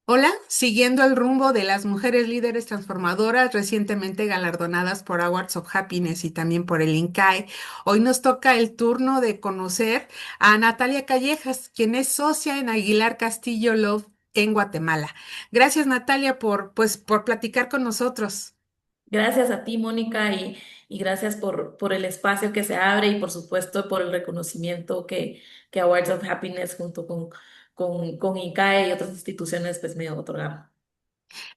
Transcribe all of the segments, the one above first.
Hola, siguiendo el rumbo de las mujeres líderes transformadoras recientemente galardonadas por Awards of Happiness y también por el INCAE, hoy nos toca el turno de conocer a Natalia Callejas, quien es socia en Aguilar Castillo Love en Guatemala. Gracias, Natalia, por platicar con nosotros. Gracias a ti, Mónica, y gracias por el espacio que se abre y por supuesto por el reconocimiento que Awards of Happiness junto con ICAE y otras instituciones pues me otorgaron.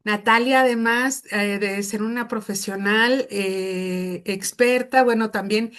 Natalia, además de ser una profesional experta, bueno, también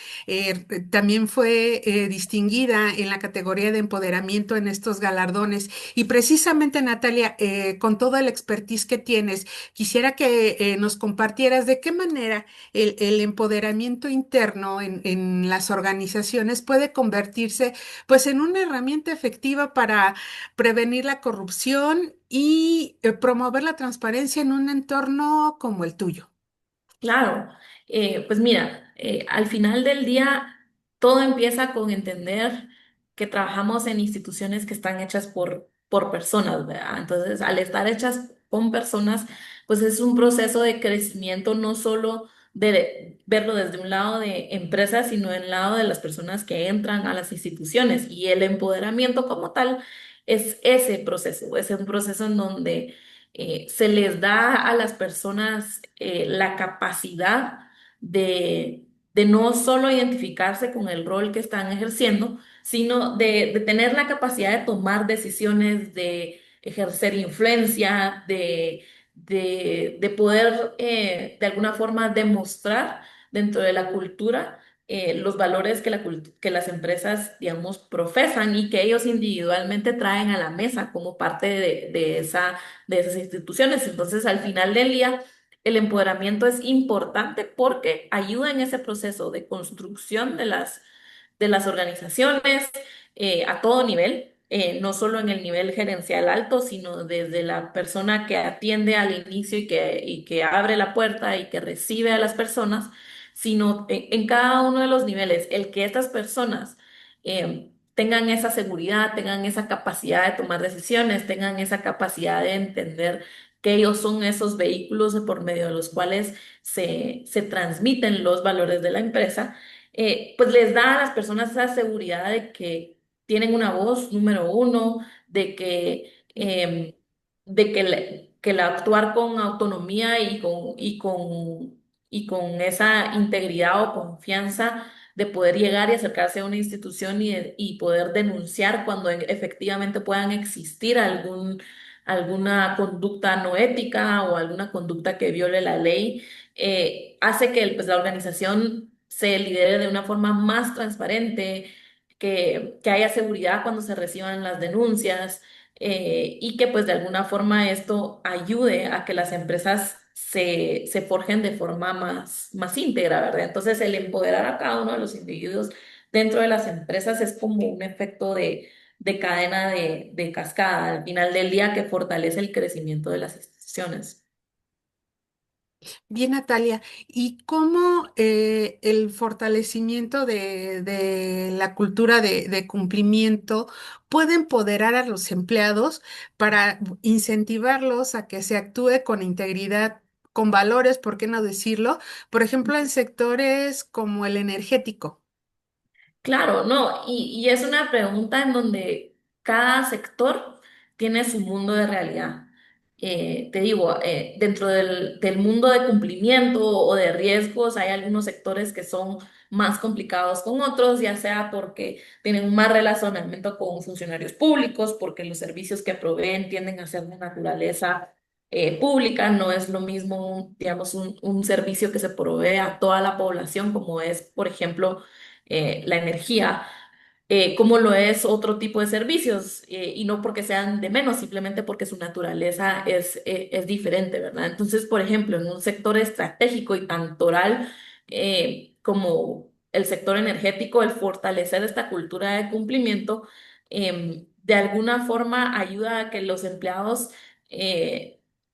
fue distinguida en la categoría de empoderamiento en estos galardones. Y precisamente, Natalia, con toda la expertise que tienes, quisiera que nos compartieras de qué manera el empoderamiento interno en las organizaciones puede convertirse, pues, en una herramienta efectiva para prevenir la corrupción y promover la transparencia en un entorno como el tuyo. Claro, pues mira, al final del día todo empieza con entender que trabajamos en instituciones que están hechas por personas, ¿verdad? Entonces, al estar hechas con personas, pues es un proceso de crecimiento no solo de verlo desde un lado de empresas, sino del lado de las personas que entran a las instituciones. Y el empoderamiento como tal es ese proceso, es un proceso en donde se les da a las personas la capacidad de no solo identificarse con el rol que están ejerciendo, sino de tener la capacidad de tomar decisiones, de ejercer influencia, de poder de alguna forma demostrar dentro de la cultura los valores que las empresas, digamos, profesan y que ellos individualmente traen a la mesa como parte de esas instituciones. Entonces, al final del día, el empoderamiento es importante porque ayuda en ese proceso de construcción de las organizaciones a todo nivel. No solo en el nivel gerencial alto, sino desde la persona que atiende al inicio y que abre la puerta y que recibe a las personas, sino en cada uno de los niveles, el que estas personas tengan esa seguridad, tengan esa capacidad de tomar decisiones, tengan esa capacidad de entender que ellos son esos vehículos por medio de los cuales se transmiten los valores de la empresa, pues les da a las personas esa seguridad de que tienen una voz número uno, que el actuar con autonomía y con esa integridad o confianza de poder llegar y acercarse a una institución y poder denunciar cuando efectivamente puedan existir alguna conducta no ética o alguna conducta que viole la ley, hace que pues, la organización se lidere de una forma más transparente, que haya seguridad cuando se reciban las denuncias y que pues de alguna forma esto ayude a que las empresas se forjen de forma más íntegra, ¿verdad? Entonces el empoderar a cada uno de los individuos dentro de las empresas es como un efecto de cadena de cascada al final del día que fortalece el crecimiento de las instituciones. Bien, Natalia, ¿y cómo el fortalecimiento de la cultura de cumplimiento puede empoderar a los empleados para incentivarlos a que se actúe con integridad, con valores, por qué no decirlo? Por ejemplo, en sectores como el energético. Claro, no, y es una pregunta en donde cada sector tiene su mundo de realidad. Te digo, dentro del mundo de cumplimiento o de riesgos, hay algunos sectores que son más complicados con otros, ya sea porque tienen un más relacionamiento con funcionarios públicos, porque los servicios que proveen tienden a ser de naturaleza pública, no es lo mismo, digamos, un servicio que se provee a toda la población, como es, por ejemplo, la energía, como lo es otro tipo de servicios, y no porque sean de menos, simplemente porque su naturaleza es diferente, ¿verdad? Entonces, por ejemplo, en un sector estratégico y tantoral como el sector energético, el fortalecer esta cultura de cumplimiento, de alguna forma ayuda a que los empleados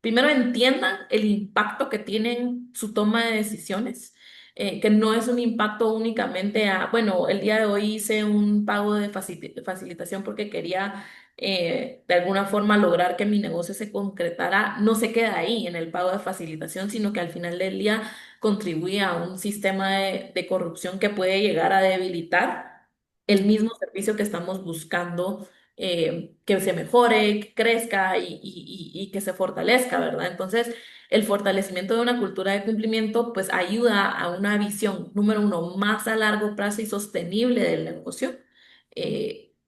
primero entiendan el impacto que tienen su toma de decisiones, que no es un impacto únicamente a, bueno, el día de hoy hice un pago de facilitación porque quería de alguna forma lograr que mi negocio se concretara, no se queda ahí en el pago de facilitación, sino que al final del día contribuye a un sistema de corrupción que puede llegar a debilitar el mismo servicio que estamos buscando, que se mejore, que crezca y que se fortalezca, ¿verdad? Entonces, el fortalecimiento de una cultura de cumplimiento pues ayuda a una visión, número uno, más a largo plazo y sostenible del negocio,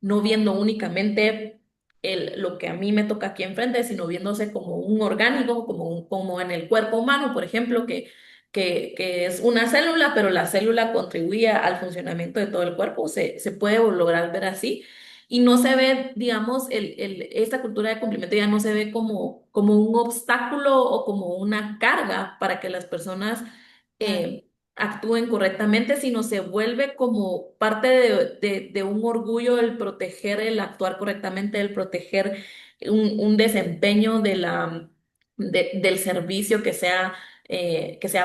no viendo únicamente lo que a mí me toca aquí enfrente, sino viéndose como un orgánico, como en el cuerpo humano, por ejemplo, que es una célula, pero la célula contribuye al funcionamiento de todo el cuerpo, se puede lograr ver así. Y no se ve, digamos, esta cultura de cumplimiento ya no se ve como un obstáculo o como una carga para que las personas Claro. actúen correctamente, sino se vuelve como parte de un orgullo el proteger, el actuar correctamente, el proteger un desempeño del servicio que sea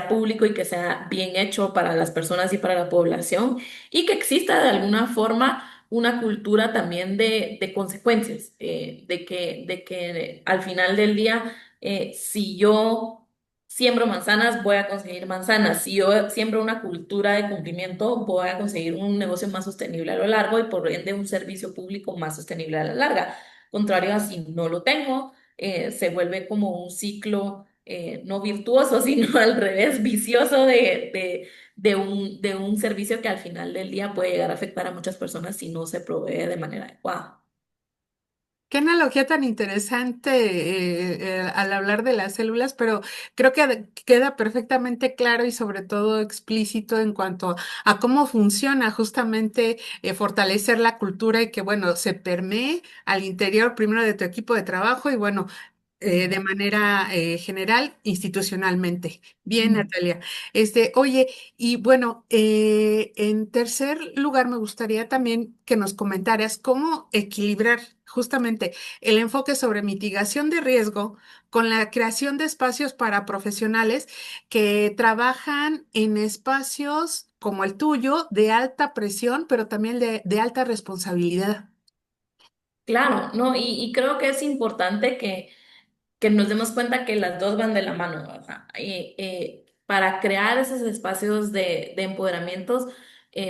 público y que sea bien hecho para las personas y para la población, y que exista de alguna forma una cultura también de consecuencias, de que al final del día, si yo siembro manzanas, voy a conseguir manzanas. Si yo siembro una cultura de cumplimiento, voy a conseguir un negocio más sostenible a lo largo y por ende un servicio público más sostenible a la larga. Contrario a si no lo tengo, se vuelve como un ciclo no virtuoso, sino al revés, vicioso de un servicio que al final del día puede llegar a afectar a muchas personas si no se provee de manera adecuada. Qué analogía tan interesante al hablar de las células, pero creo que queda perfectamente claro y sobre todo explícito en cuanto a cómo funciona justamente fortalecer la cultura y que, bueno, se permee al interior primero de tu equipo de trabajo y, bueno, de manera general, institucionalmente. Bien, Ujú. Natalia. Oye, y bueno, en tercer lugar, me gustaría también que nos comentaras cómo equilibrar justamente el enfoque sobre mitigación de riesgo con la creación de espacios para profesionales que trabajan en espacios como el tuyo, de alta presión, pero también de alta responsabilidad. Claro, ¿no? Y creo que es importante que nos demos cuenta que las dos van de la mano, ¿verdad? Para crear esos espacios de empoderamientos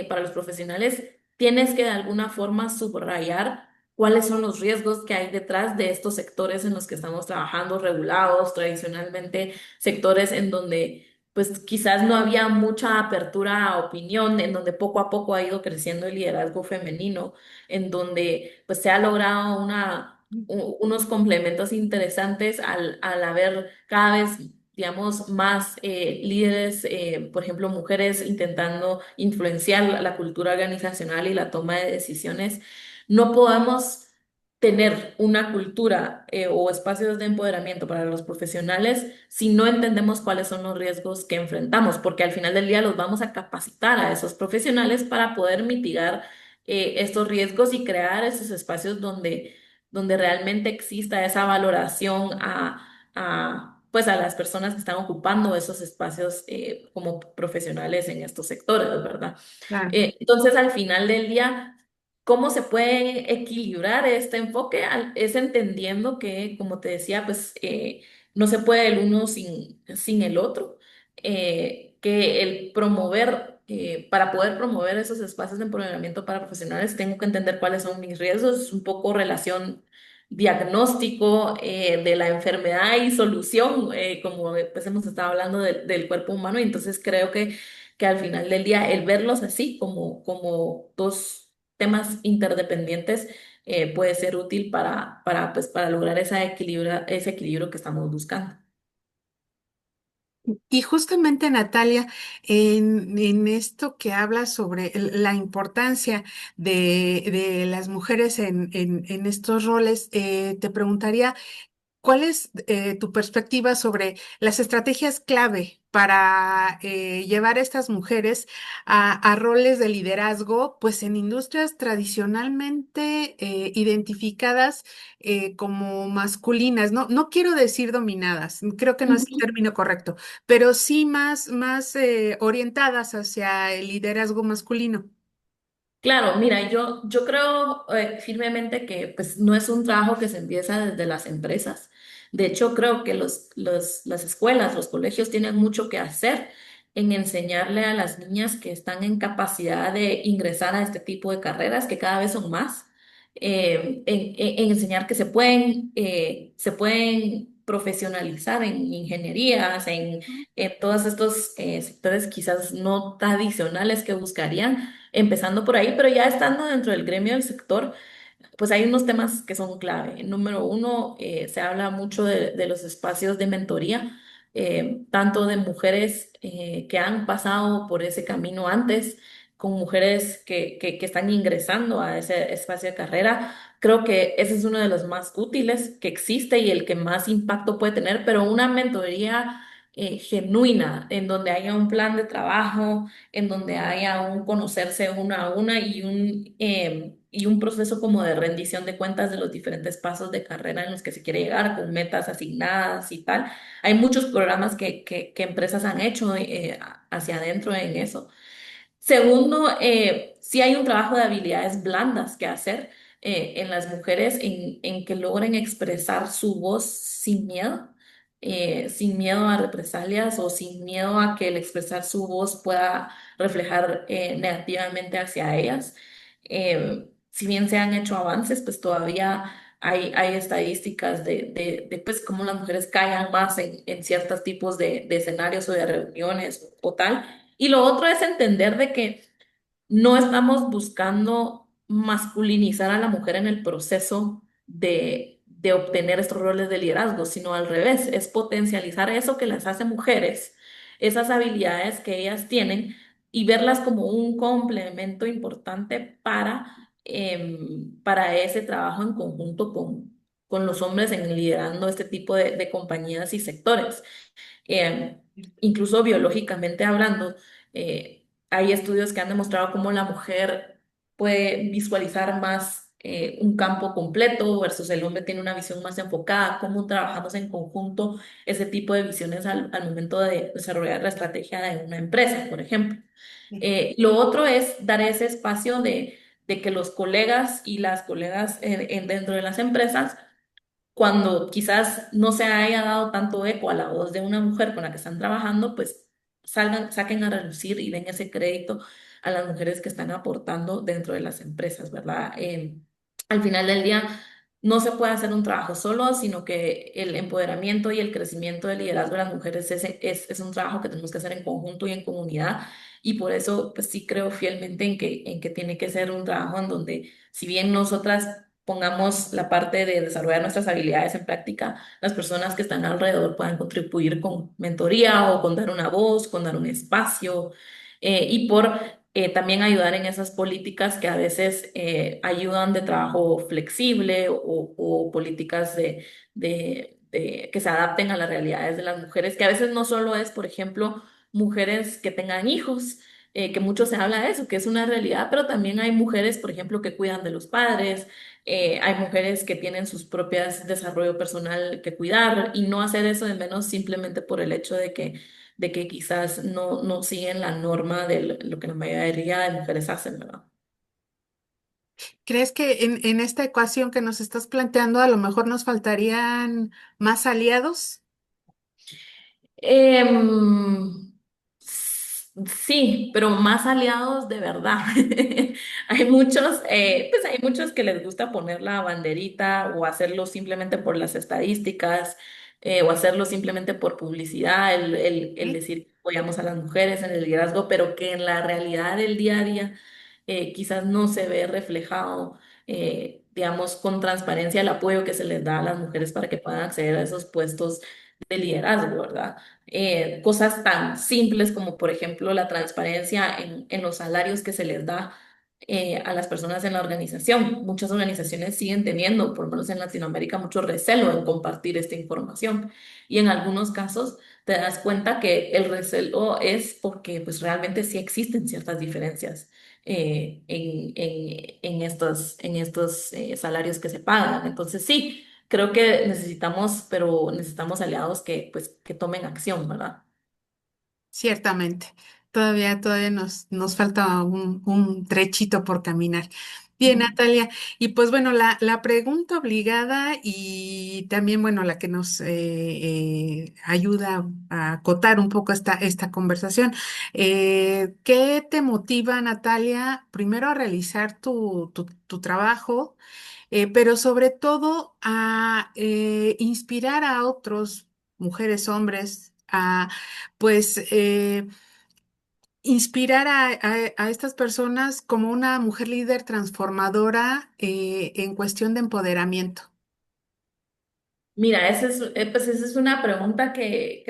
para los profesionales, tienes que de alguna forma subrayar cuáles son los riesgos que hay detrás de estos sectores en los que estamos trabajando, regulados, tradicionalmente sectores en donde pues quizás no había mucha apertura a opinión, en donde poco a poco ha ido creciendo el liderazgo femenino, en donde pues se ha logrado unos complementos interesantes al haber cada vez, digamos, más líderes, por ejemplo, mujeres intentando influenciar la cultura organizacional y la toma de decisiones. No podemos tener una cultura o espacios de empoderamiento para los profesionales si no entendemos cuáles son los riesgos que enfrentamos, porque al final del día los vamos a capacitar a esos profesionales para poder mitigar estos riesgos y crear esos espacios donde realmente exista esa valoración pues a las personas que están ocupando esos espacios como profesionales en estos sectores, ¿verdad? Claro. Entonces, al final del día, ¿cómo se puede equilibrar este enfoque? Es entendiendo que, como te decía, pues no se puede el uno sin el otro, que el promover, para poder promover esos espacios de empoderamiento para profesionales, tengo que entender cuáles son mis riesgos, un poco relación diagnóstico de la enfermedad y solución, como pues hemos estado hablando del cuerpo humano, y entonces creo que al final del día el verlos así como dos temas interdependientes puede ser útil pues, para lograr ese equilibrio que estamos buscando. Y justamente, Natalia, en esto que hablas sobre la importancia de las mujeres en estos roles, te preguntaría, ¿cuál es tu perspectiva sobre las estrategias clave para llevar a estas mujeres a roles de liderazgo, pues en industrias tradicionalmente identificadas como masculinas? No, no quiero decir dominadas, creo que no es el Ujú. término correcto, pero sí más orientadas hacia el liderazgo masculino. Claro, mira, yo creo firmemente que pues, no es un trabajo que se empieza desde las empresas. De hecho, creo que las escuelas, los colegios tienen mucho que hacer en enseñarle a las niñas que están en capacidad de ingresar a este tipo de carreras, que cada vez son más, en enseñar que se pueden profesionalizar en ingenierías, en todos estos sectores quizás no tradicionales que buscarían empezando por ahí, pero ya estando dentro del gremio del sector, pues hay unos temas que son clave. Número uno, se habla mucho de los espacios de mentoría, tanto de mujeres que han pasado por ese camino antes, con mujeres que están ingresando a ese espacio de carrera. Creo que ese es uno de los más útiles que existe y el que más impacto puede tener, pero una mentoría genuina, en donde haya un plan de trabajo, en donde haya un conocerse una a una y un proceso como de rendición de cuentas de los diferentes pasos de carrera en los que se quiere llegar, con metas asignadas y tal. Hay muchos programas que empresas han hecho hacia adentro en eso. Segundo, sí hay un trabajo de habilidades blandas que hacer en las mujeres en que logren expresar su voz sin miedo a represalias o sin miedo a que el expresar su voz pueda reflejar negativamente hacia ellas. Si bien se han hecho avances, pues todavía hay estadísticas pues, cómo las mujeres callan más en ciertos tipos de escenarios o de reuniones o tal. Y lo otro es entender de que no estamos buscando masculinizar a la mujer en el proceso de obtener estos roles de liderazgo, sino al revés, es potencializar eso que las hace mujeres, esas habilidades que ellas tienen y verlas como un complemento importante para ese trabajo en conjunto con los hombres en liderando este tipo de compañías y sectores. Eh, Incluso biológicamente hablando, hay estudios que han demostrado cómo la mujer puede visualizar más un campo completo versus el hombre tiene una visión más enfocada, cómo trabajamos en conjunto ese tipo de visiones al momento de desarrollar la estrategia de una empresa, por ejemplo. Lo otro es dar ese espacio de que los colegas y las colegas dentro de las empresas cuando quizás no se haya dado tanto eco a la voz de una mujer con la que están trabajando, pues saquen a relucir y den ese crédito a las mujeres que están aportando dentro de las empresas, ¿verdad? Al final del día, no se puede hacer un trabajo solo, sino que el empoderamiento y el crecimiento del liderazgo de las mujeres es un trabajo que tenemos que hacer en conjunto y en comunidad. Y por eso, pues sí creo fielmente en que tiene que ser un trabajo en donde, si bien nosotras pongamos la parte de desarrollar nuestras habilidades en práctica, las personas que están alrededor puedan contribuir con mentoría o con dar una voz, con dar un espacio y por también ayudar en esas políticas que a veces ayudan de trabajo flexible o políticas que se adapten a las realidades de las mujeres, que a veces no solo es, por ejemplo, mujeres que tengan hijos, que mucho se habla de eso, que es una realidad, pero también hay mujeres, por ejemplo, que cuidan de los padres, hay mujeres que tienen sus propias desarrollo personal que cuidar y no hacer eso de menos simplemente por el hecho de que quizás no siguen la norma de lo que la mayoría de mujeres hacen, ¿verdad? ¿Crees que en esta ecuación que nos estás planteando a lo mejor nos faltarían más aliados? Sí, pero más aliados de verdad. Hay muchos que les gusta poner la banderita o hacerlo simplemente por las estadísticas o hacerlo simplemente por publicidad, el ¿Sí? decir que apoyamos a las mujeres en el liderazgo, pero que en la realidad del día a día quizás no se ve reflejado, digamos, con transparencia el apoyo que se les da a las mujeres para que puedan acceder a esos puestos de liderazgo, ¿verdad? Cosas tan simples como, por ejemplo, la transparencia en los salarios que se les da a las personas en la organización. Muchas organizaciones siguen teniendo, por lo menos en Latinoamérica, mucho recelo en compartir esta información. Y en algunos casos te das cuenta que el recelo es porque pues, realmente sí existen ciertas diferencias en estos salarios que se pagan. Entonces, sí. Creo que necesitamos aliados que, pues, que tomen acción, ¿verdad? Ciertamente. Todavía nos falta un trechito por caminar. Bien, Ujú. Natalia. Y pues bueno, la pregunta obligada y también, bueno, la que nos ayuda a acotar un poco esta conversación. ¿Qué te motiva, Natalia, primero a realizar tu trabajo, pero sobre todo a inspirar a otros, mujeres, hombres, a pues... inspirar a estas personas como una mujer líder transformadora en cuestión de empoderamiento? Mira, pues esa es una pregunta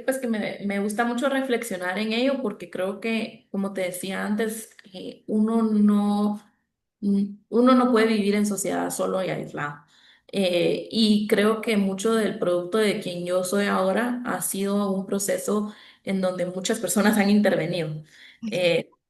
pues que me gusta mucho reflexionar en ello porque creo que, como te decía antes, uno no puede vivir en sociedad solo y aislado. Y creo que mucho del producto de quien yo soy ahora ha sido un proceso en donde muchas personas han intervenido.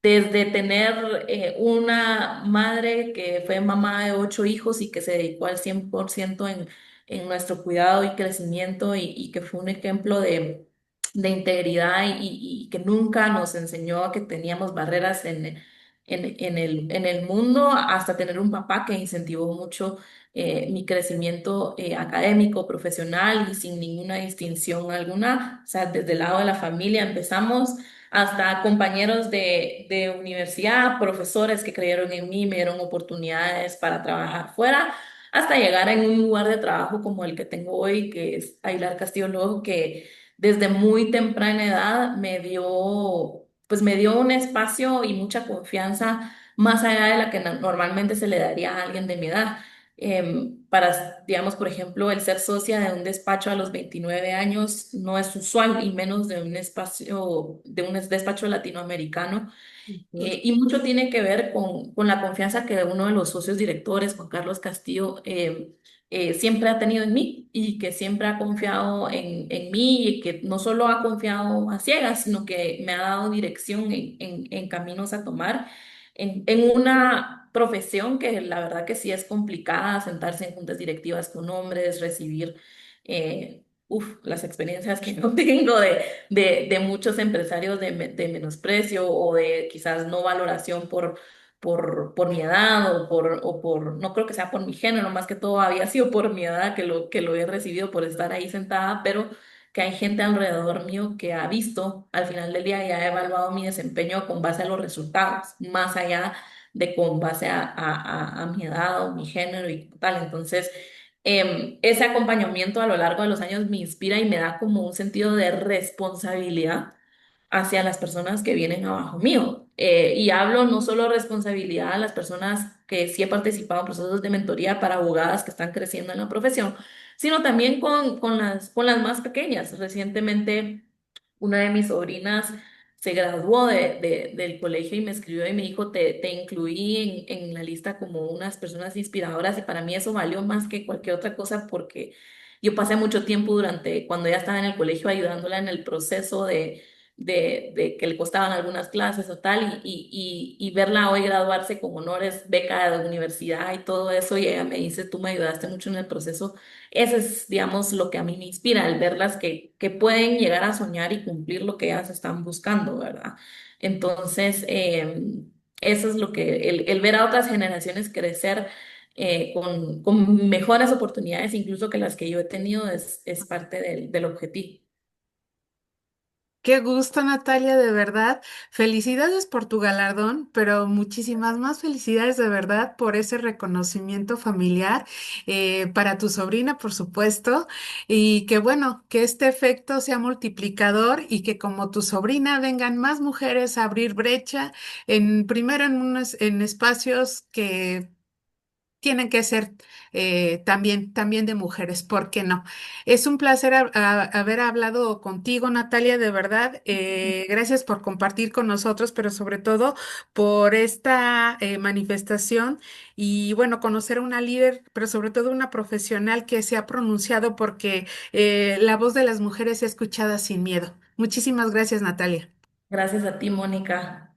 Desde tener una madre que fue mamá de 8 hijos y que se dedicó al 100% en nuestro cuidado y crecimiento y que fue un ejemplo de integridad y que nunca nos enseñó a que teníamos barreras en el mundo, hasta tener un papá que incentivó mucho mi crecimiento académico, profesional y sin ninguna distinción alguna. O sea, desde el lado de la familia empezamos hasta compañeros de universidad, profesores que creyeron en mí, me dieron oportunidades para trabajar fuera, hasta llegar en un lugar de trabajo como el que tengo hoy, que es Aguilar Castillo Lobo, que desde muy temprana edad pues me dio un espacio y mucha confianza más allá de la que normalmente se le daría a alguien de mi edad. Para, digamos, por ejemplo, el ser socia de un despacho a los 29 años no es usual, y menos de un espacio, de un despacho latinoamericano. Ujú. Y mucho tiene que ver con la confianza que uno de los socios directores, Juan Carlos Castillo, siempre ha tenido en mí y que siempre ha confiado en mí y que no solo ha confiado a ciegas, sino que me ha dado dirección en caminos a tomar en una profesión que la verdad que sí es complicada, sentarse en juntas directivas con hombres, recibir... las experiencias que yo tengo de muchos empresarios de menosprecio o de quizás no valoración por mi edad no creo que sea por mi género, más que todo había sido por mi edad que lo he recibido por estar ahí sentada, pero que hay gente alrededor mío que ha visto al final del día y ha evaluado mi desempeño con base a los resultados, más allá de con base a mi edad o mi género y tal. Entonces, ese acompañamiento a lo largo de los años me inspira y me da como un sentido de responsabilidad hacia las personas que vienen abajo mío. Y hablo no solo responsabilidad a las personas que sí he participado en procesos de mentoría para abogadas que están creciendo en la profesión, sino también con las más pequeñas. Recientemente, una de mis sobrinas se graduó del colegio y me escribió y me dijo, te incluí en la lista como unas personas inspiradoras y para mí eso valió más que cualquier otra cosa porque yo pasé mucho tiempo cuando ella estaba en el colegio ayudándola en el proceso de que le costaban algunas clases o tal y verla hoy graduarse con honores, beca de universidad y todo eso y ella me dice, tú me ayudaste mucho en el proceso. Eso es, digamos, lo que a mí me inspira, el verlas que pueden llegar a soñar y cumplir lo que ellas están buscando, ¿verdad? Entonces, eso es lo que, el ver a otras generaciones crecer con mejores oportunidades, incluso que las que yo he tenido, es parte del objetivo. Qué gusto, Natalia, de verdad. Felicidades por tu galardón, pero muchísimas más felicidades de verdad por ese reconocimiento familiar para tu sobrina, por supuesto, y que bueno, que este efecto sea multiplicador y que como tu sobrina vengan más mujeres a abrir brecha primero en espacios que tienen que ser también de mujeres, ¿por qué no? Es un placer haber hablado contigo, Natalia, de verdad. Gracias por compartir con nosotros, pero sobre todo por esta manifestación y bueno, conocer a una líder, pero sobre todo una profesional que se ha pronunciado porque la voz de las mujeres es escuchada sin miedo. Muchísimas gracias, Natalia. Gracias a ti, Mónica.